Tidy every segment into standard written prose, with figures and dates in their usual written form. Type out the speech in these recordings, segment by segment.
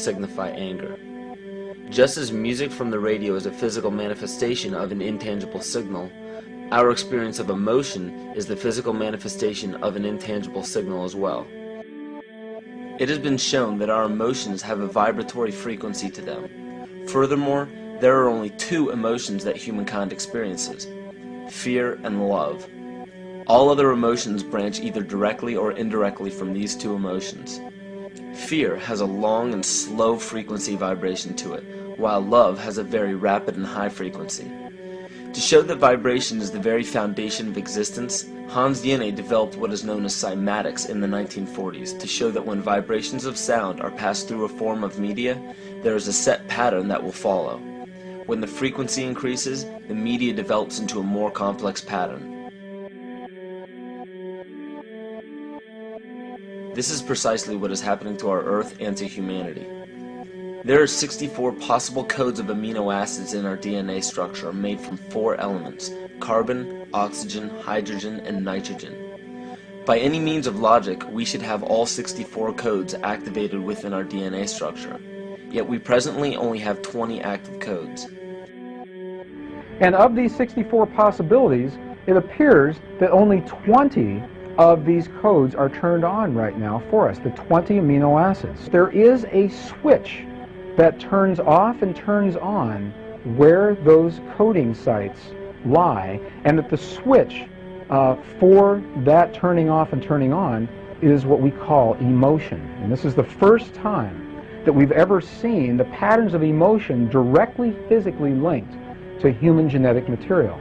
signify anger. Just as music from the radio is a physical manifestation of an intangible signal, our experience of emotion is the physical manifestation of an intangible signal as well. It has been shown that our emotions have a vibratory frequency to them. Furthermore, there are only two emotions that humankind experiences: fear and love. All other emotions branch either directly or indirectly from these two emotions. Fear has a long and slow frequency vibration to it, while love has a very rapid and high frequency. To show that vibration is the very foundation of existence, Hans Jenny developed what is known as cymatics in the 1940s to show that when vibrations of sound are passed through a form of media, there is a set pattern that will follow. When the frequency increases, the media develops into a more complex pattern. This is precisely what is happening to our Earth and to humanity. There are 64 possible codes of amino acids in our DNA structure made from 4 elements: carbon, oxygen, hydrogen, and nitrogen. By any means of logic, we should have all 64 codes activated within our DNA structure. Yet we presently only have 20 active codes. And of these 64 possibilities, it appears that only 20 of these codes are turned on right now for us, the 20 amino acids. There is a switch that turns off and turns on where those coding sites lie, and that the switch for that turning off and turning on is what we call emotion. And this is the first time that we've ever seen the patterns of emotion directly physically linked to human genetic material.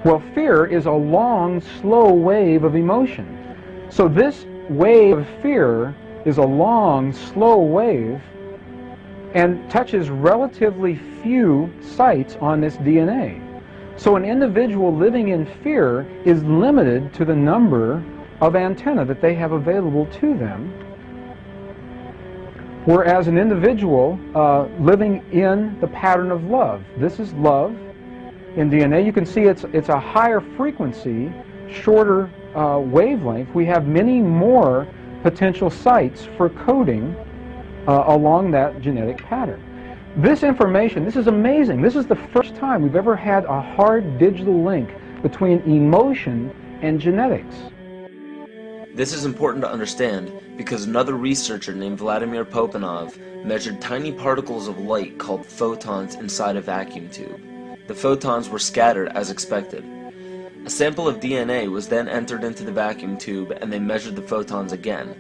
Well, fear is a long, slow wave of emotion. So this wave of fear is a long, slow wave and touches relatively few sites on this DNA. So an individual living in fear is limited to the number of antennae that they have available to them, whereas an individual living in the pattern of love, this is love in DNA, you can see it's a higher frequency, shorter wavelength. We have many more potential sites for coding along that genetic pattern. This information, this is amazing. This is the first time we've ever had a hard digital link between emotion and genetics. This is important to understand because another researcher named Vladimir Popanov measured tiny particles of light called photons inside a vacuum tube. The photons were scattered as expected. A sample of DNA was then entered into the vacuum tube and they measured the photons again.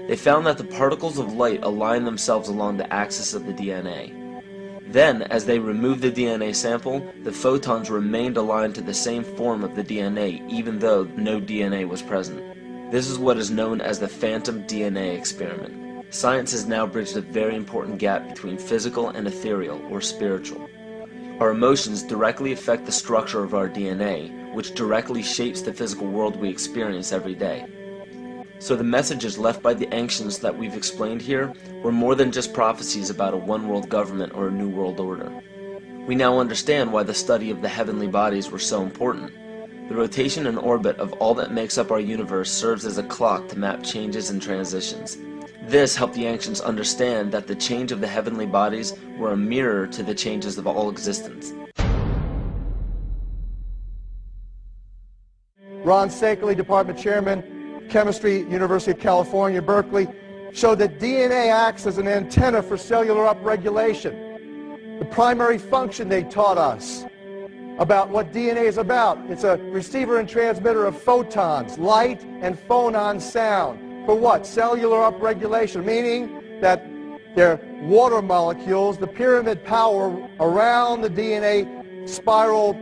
They found that the particles of light aligned themselves along the axis of the DNA. Then, as they removed the DNA sample, the photons remained aligned to the same form of the DNA even though no DNA was present. This is what is known as the phantom DNA experiment. Science has now bridged a very important gap between physical and ethereal, or spiritual. Our emotions directly affect the structure of our DNA, which directly shapes the physical world we experience every day. So the messages left by the ancients that we've explained here were more than just prophecies about a one-world government or a new world order. We now understand why the study of the heavenly bodies were so important. The rotation and orbit of all that makes up our universe serves as a clock to map changes and transitions. This helped the ancients understand that the change of the heavenly bodies were a mirror to the changes of all existence. Ron Sakeley, Department Chairman, Chemistry, University of California, Berkeley, showed that DNA acts as an antenna for cellular upregulation. The primary function they taught us about what DNA is about, it's a receiver and transmitter of photons, light, and phonon sound. For what? Cellular upregulation, meaning that their water molecules, the pyramid power around the DNA spiral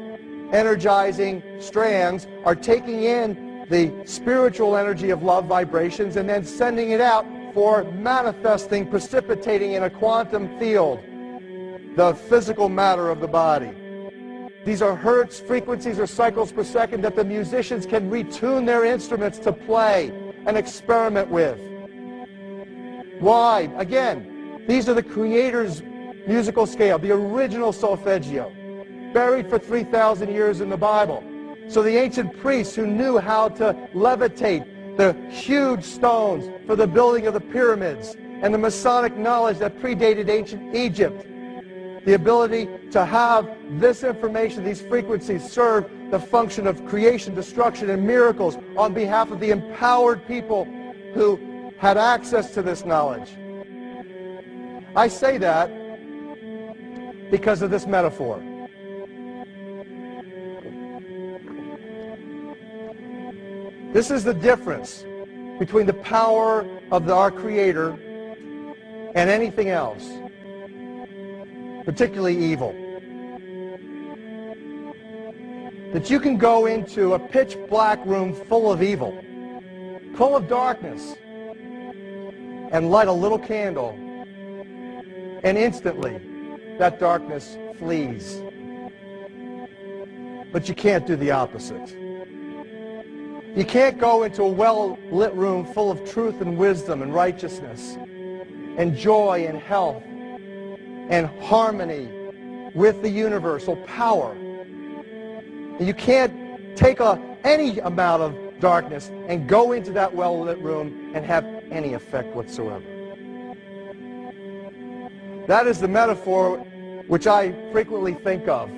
energizing strands, are taking in the spiritual energy of love vibrations and then sending it out for manifesting, precipitating in a quantum field, the physical matter of the body. These are hertz, frequencies, or cycles per second that the musicians can retune their instruments to play and experiment with. Why? Again, these are the Creator's musical scale, the original solfeggio, buried for 3,000 years in the Bible. So the ancient priests who knew how to levitate the huge stones for the building of the pyramids and the Masonic knowledge that predated ancient Egypt. The ability to have this information, these frequencies, serve the function of creation, destruction, and miracles on behalf of the empowered people who had access to this knowledge. I say that because of this metaphor. This is the difference between the power of our Creator and anything else, particularly evil. That you can go into a pitch black room full of evil, full of darkness, and light a little candle, and instantly that darkness flees. But you can't do the opposite. You can't go into a well-lit room full of truth and wisdom and righteousness and joy and health and harmony with the universal power. And you can't take any amount of darkness and go into that well-lit room and have any effect whatsoever. That is the metaphor which I frequently think of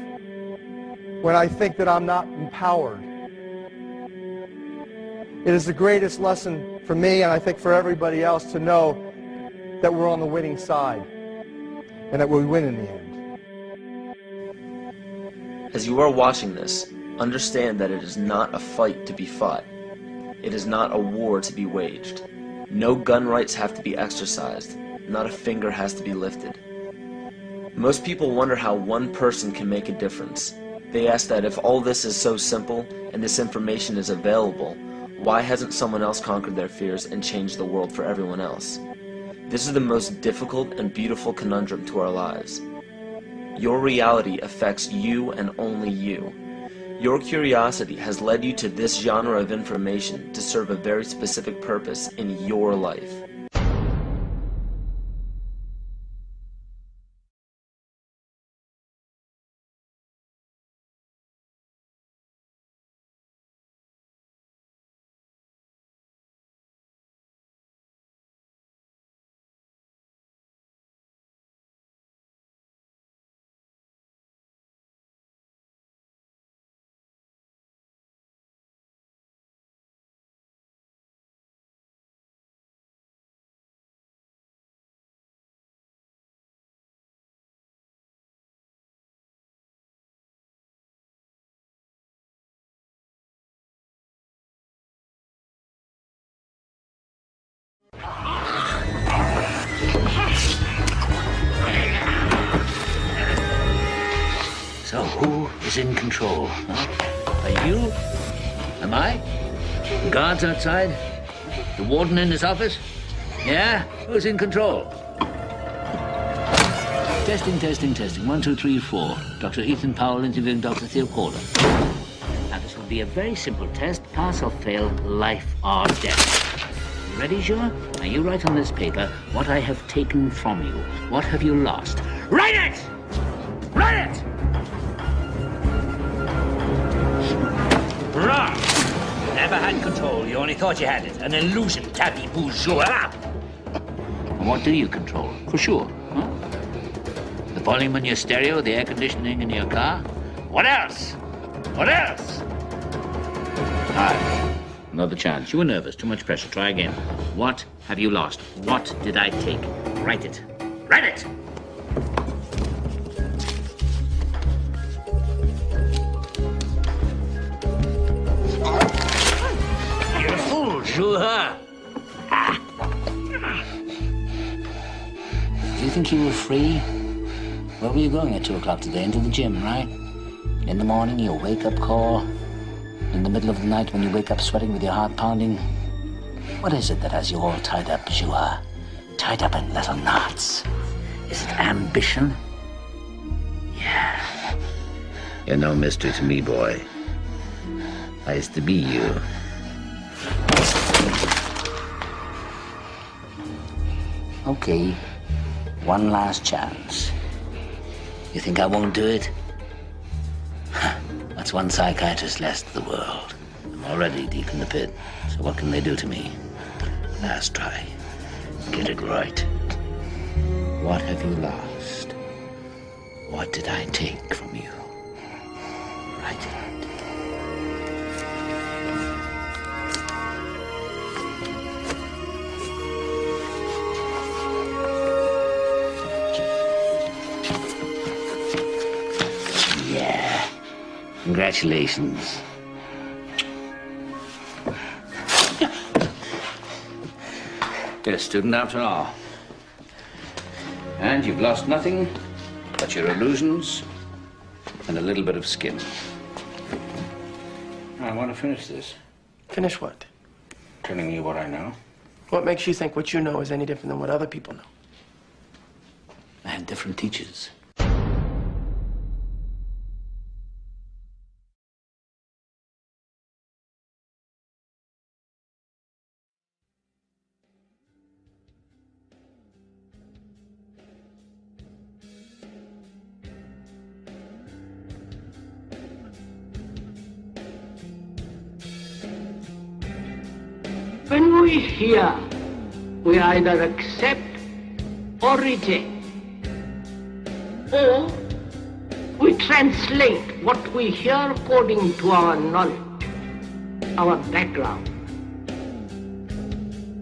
when I think that I'm not empowered. It is the greatest lesson for me, and I think for everybody else, to know that we're on the winning side and that we win in the end. As you are watching this, understand that it is not a fight to be fought. It is not a war to be waged. No gun rights have to be exercised. Not a finger has to be lifted. Most people wonder how one person can make a difference. They ask that if all this is so simple and this information is available, why hasn't someone else conquered their fears and changed the world for everyone else? This is the most difficult and beautiful conundrum to our lives. Your reality affects you and only you. Your curiosity has led you to this genre of information to serve a very specific purpose in your life. So who is in control? Huh? Are you? Am I? The guards outside? The warden in his office? Yeah? Who's in control? Testing, testing, testing. 1, 2, 3, 4. Dr. Ethan Powell interviewing Dr. Theo Calder. Now, this will be a very simple test. Pass or fail, life or death. You ready, Joe? Now, you write on this paper what I have taken from you. What have you lost? Write it! Write it! Wrong! Never had control. You only thought you had it. An illusion, tabby bourgeois. And what do you control? For sure, huh? The volume in your stereo, the air conditioning in your car? What else? What else? All right. Another chance. You were nervous. Too much pressure. Try again. What have you lost? What did I take? Write it. Write it! You're a fool, Juha. Do you think you were free? Where were you going at 2 o'clock today? Into the gym, right? In the morning, your wake-up call. In the middle of the night when you wake up sweating with your heart pounding. What is it that has you all tied up, Juha? Tied up in little knots? Is it ambition? Yeah. You're no mystery to me, boy. I used to be you. Okay. One last chance. You think I won't do it? That's one psychiatrist less to the world. I'm already deep in the pit, so what can they do to me? Last try. Get it right. What have you lost? What did I take from you? Write it. Yeah. Congratulations. You're a student after all. And you've lost nothing but your illusions and a little bit of skin. I want to finish this. Finish what? Telling you what I know. What makes you think what you know is any different than what other people know? I had different teachers. When we hear, we either accept or reject, or we translate what we hear according to our knowledge, our background,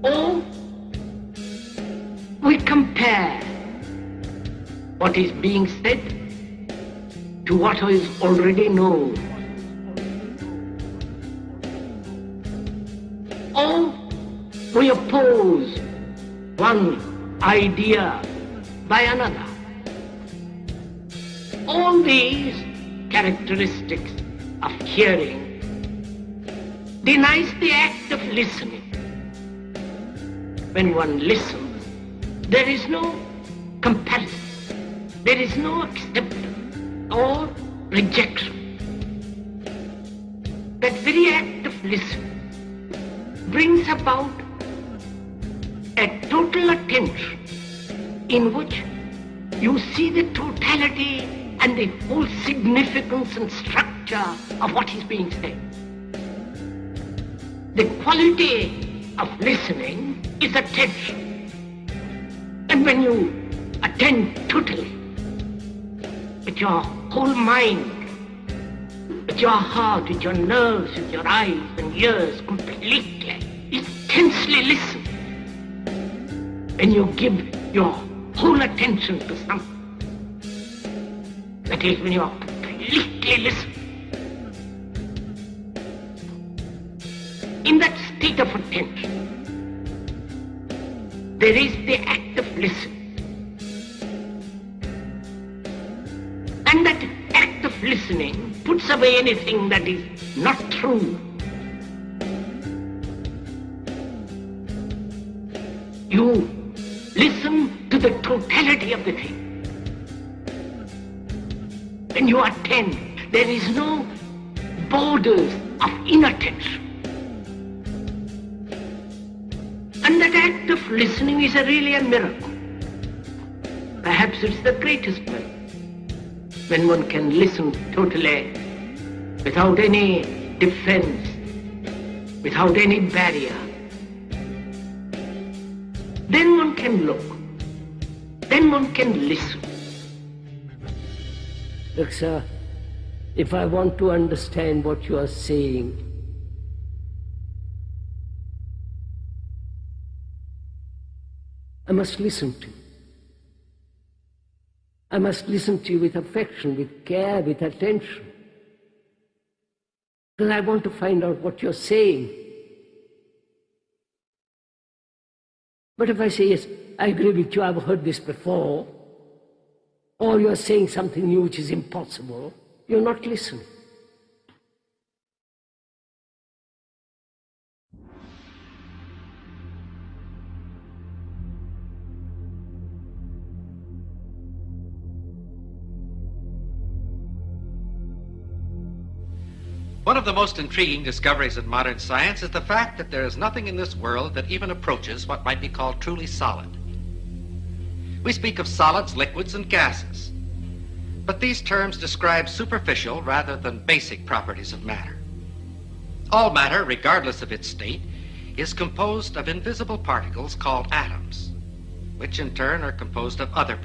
or we compare what is being said to what is already known, or we oppose one idea by another. All these characteristics of hearing denies the act of listening. When one listens, there is no comparison, there is no acceptance or rejection. That very act of listening brings about a total attention in which you see the totality and the whole significance and structure of what is being said. The quality of listening is attention. And when you attend totally, with your whole mind, with your heart, with your nerves, with your eyes and ears completely, intensely listen, when you give your whole attention to something, that is, when you are completely listening, in that state of attention, there is the act of listening. And that act of listening puts away anything that is not true. You listen to the totality of the thing. When you attend, there is no borders of inattention. And that act of listening is really a miracle. Perhaps it's the greatest miracle. When one can listen totally, without any defense, without any barrier. Then one can look. Then one can listen. Look, sir, if I want to understand what you are saying, I must listen to you. I must listen to you with affection, with care, with attention. Because I want to find out what you're saying. But if I say, yes, I agree with you, I've heard this before, or you're saying something new which is impossible, you're not listening. One of the most intriguing discoveries in modern science is the fact that there is nothing in this world that even approaches what might be called truly solid. We speak of solids, liquids, and gases, but these terms describe superficial rather than basic properties of matter. All matter, regardless of its state, is composed of invisible particles called atoms. which in turn are composed of other particles.